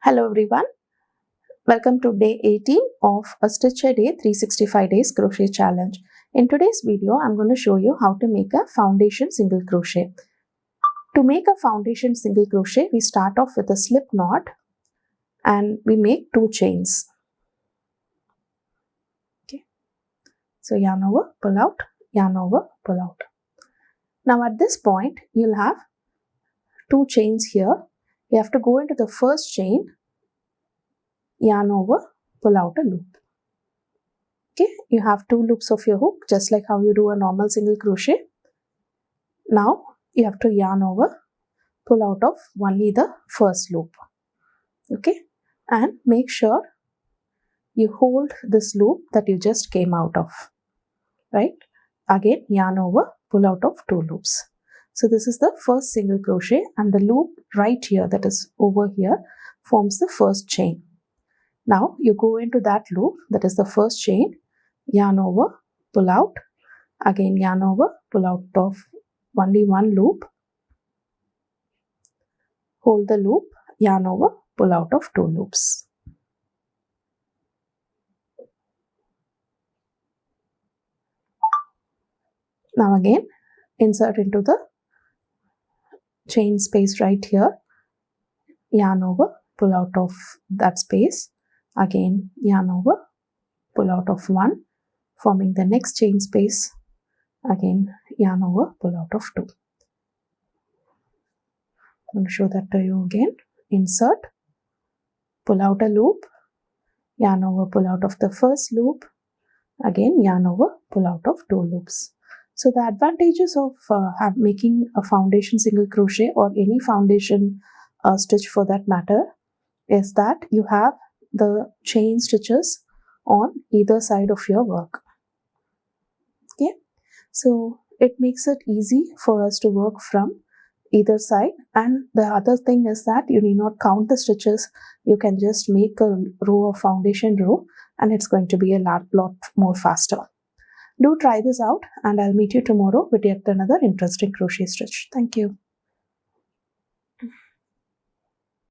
Hello everyone, welcome to day 18 of a Stitch a Day 365 days crochet challenge. In today's video, I'm going to show you how to make a foundation single crochet. To make a foundation single crochet, we start off with a slip knot and we make 2 chains. Okay, so yarn over, pull out, yarn over, pull out. Now at this point, you'll have 2 chains here. You have to go into the first chain, yarn over, pull out a loop. Okay, you have 2 loops of your hook, just like how you do a normal single crochet. Now you have to yarn over, pull out of only the first loop. Okay, and make sure you hold this loop that you just came out of. Right, again yarn over, pull out of 2 loops. So this is the first single crochet, and the loop right here, that is over here, forms the first chain. Now you go into that loop, that is the first chain, yarn over, pull out, again yarn over, pull out of only 1 loop, hold the loop, yarn over, pull out of 2 loops. Now again insert into the chain space right here, yarn over, pull out of that space, again yarn over, pull out of 1, forming the next chain space, again yarn over, pull out of 2. I'm going to show that to you again. Insert, pull out a loop, yarn over, pull out of the first loop, again yarn over, pull out of 2 loops. So the advantages of making a foundation single crochet, or any foundation stitch for that matter, is that you have the chain stitches on either side of your work. Okay, so it makes it easy for us to work from either side, and the other thing is that you need not count the stitches. You can just make a row of foundation row, and it's going to be a lot more faster. Do try this out, and I'll meet you tomorrow with yet another interesting crochet stitch. Thank you.